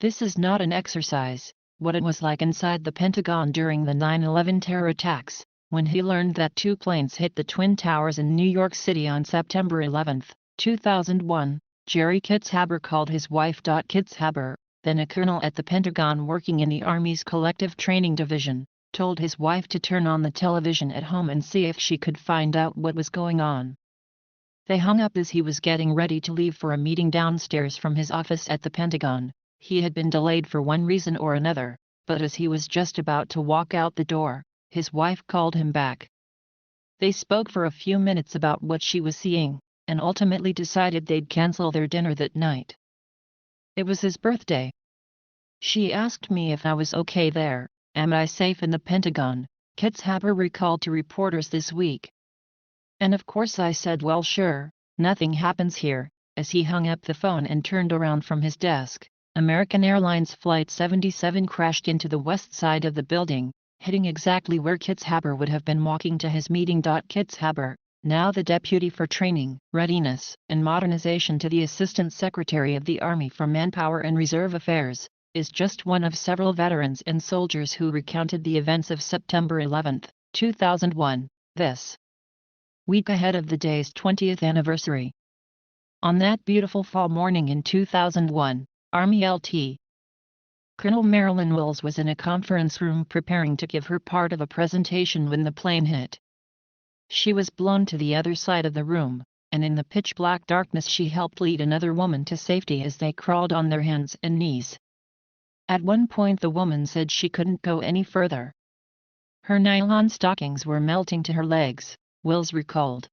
This is not an exercise, what it was like inside the Pentagon during the 9/11 terror attacks, when he learned that two planes hit the Twin Towers in New York City on September 11, 2001, Jerry Kitzhaber called his wife. Kitzhaber, then a colonel at the Pentagon working in the Army's Collective Training Division, told his wife to turn on the television at home and see if she could find out what was going on. They hung up as he was getting ready to leave for a meeting downstairs from his office at the Pentagon. He had been delayed for one reason or another, but as he was just about to walk out the door, his wife called him back. They spoke for a few minutes about what she was seeing, and ultimately decided they'd cancel their dinner that night. It was his birthday. She asked me if I was okay there. Am I safe in the Pentagon? Kitzhaber recalled to reporters this week. And of course I said, well, sure, nothing happens here. As he hung up the phone and turned around from his desk, American Airlines Flight 77 crashed into the west side of the building, hitting exactly where Kitzhaber would have been walking to his meeting. Kitzhaber, now the Deputy for Training, Readiness, and Modernization to the Assistant Secretary of the Army for Manpower and Reserve Affairs, is just one of several veterans and soldiers who recounted the events of September 11, 2001, this week ahead of the day's 20th anniversary. On that beautiful fall morning in 2001, Army LT. Colonel Marilyn Wills was in a conference room preparing to give her part of a presentation when the plane hit. She was blown to the other side of the room, and in the pitch-black darkness she helped lead another woman to safety as they crawled on their hands and knees. At one point the woman said she couldn't go any further. Her nylon stockings were melting to her legs, Wills recalled.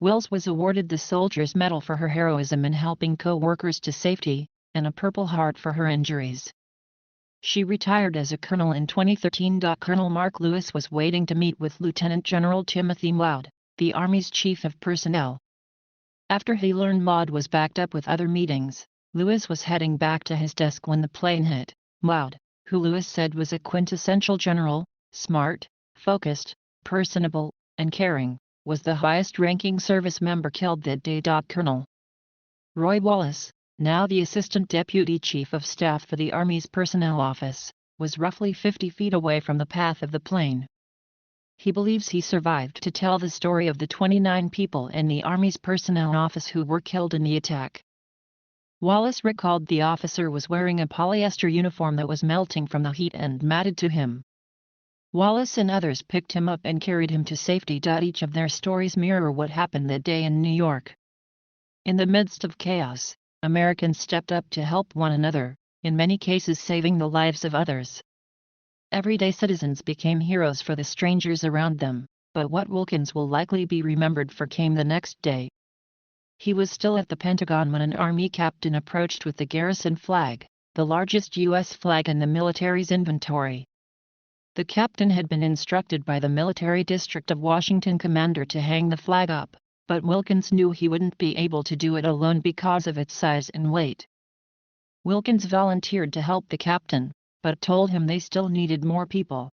Wills was awarded the Soldier's Medal for her heroism in helping co-workers to safety, and a Purple Heart for her injuries. She retired as a colonel in 2013. Colonel Mark Lewis was waiting to meet with Lieutenant General Timothy Maud, the Army's Chief of Personnel. After he learned Maud was backed up with other meetings, Lewis was heading back to his desk when the plane hit. Maud, who Lewis said was a quintessential general, smart, focused, personable, and caring, was the highest-ranking service member killed that day. Colonel Roy Wallace, now the Assistant Deputy Chief of Staff for the Army's Personnel Office, was roughly 50 feet away from the path of the plane. He believes he survived to tell the story of the 29 people in the Army's Personnel Office who were killed in the attack. Wallace recalled the officer was wearing a polyester uniform that was melting from the heat and matted to him. Wallace and others picked him up and carried him to safety. Each of their stories mirror what happened that day in New York. In the midst of chaos, Americans stepped up to help one another, in many cases saving the lives of others. Everyday citizens became heroes for the strangers around them, but what Wilkins will likely be remembered for came the next day. He was still at the Pentagon when an Army captain approached with the garrison flag, the largest U.S. flag in the military's inventory. The captain had been instructed by the Military District of Washington commander to hang the flag up, but Wilkins knew he wouldn't be able to do it alone because of its size and weight. Wilkins volunteered to help the captain, but told him they still needed more people.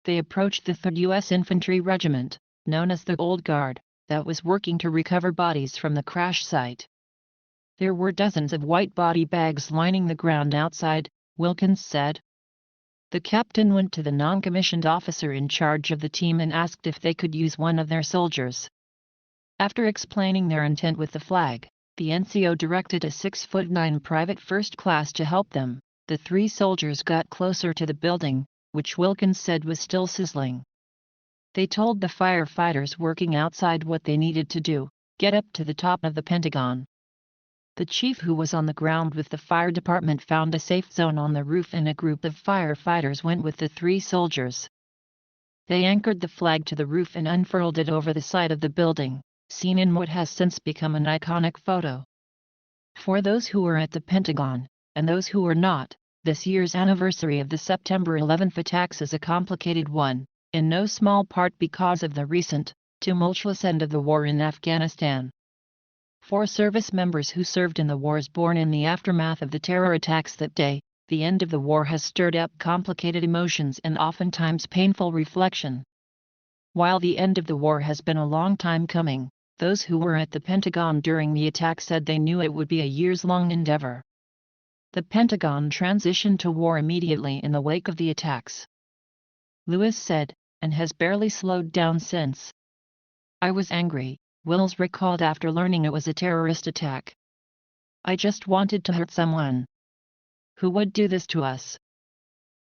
They approached the 3rd U.S. Infantry Regiment, known as the Old Guard, that was working to recover bodies from the crash site. There were dozens of white body bags lining the ground outside, Wilkins said. The captain went to the non-commissioned officer in charge of the team and asked if they could use one of their soldiers. After explaining their intent with the flag, the NCO directed a 6'9" private first class to help them. The 3 soldiers got closer to the building, which Wilkins said was still sizzling. They told the firefighters working outside what they needed to do: get up to the top of the Pentagon. The chief, who was on the ground with the fire department, found a safe zone on the roof and a group of firefighters went with the 3 soldiers. They anchored the flag to the roof and unfurled it over the side of the building, seen in what has since become an iconic photo. For those who were at the Pentagon, and those who were not, this year's anniversary of the September 11 attacks is a complicated one, in no small part because of the recent, tumultuous end of the war in Afghanistan. For service members who served in the wars born in the aftermath of the terror attacks that day, the end of the war has stirred up complicated emotions and oftentimes painful reflection. While the end of the war has been a long time coming, Those who were at the Pentagon during the attack said they knew it would be a years-long endeavor. The Pentagon transitioned to war immediately in the wake of the attacks, Lewis said, and has barely slowed down since. I was angry, Wills recalled after learning it was a terrorist attack. I just wanted to hurt someone. Who would do this to us?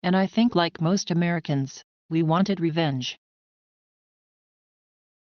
And I think like most Americans, we wanted revenge.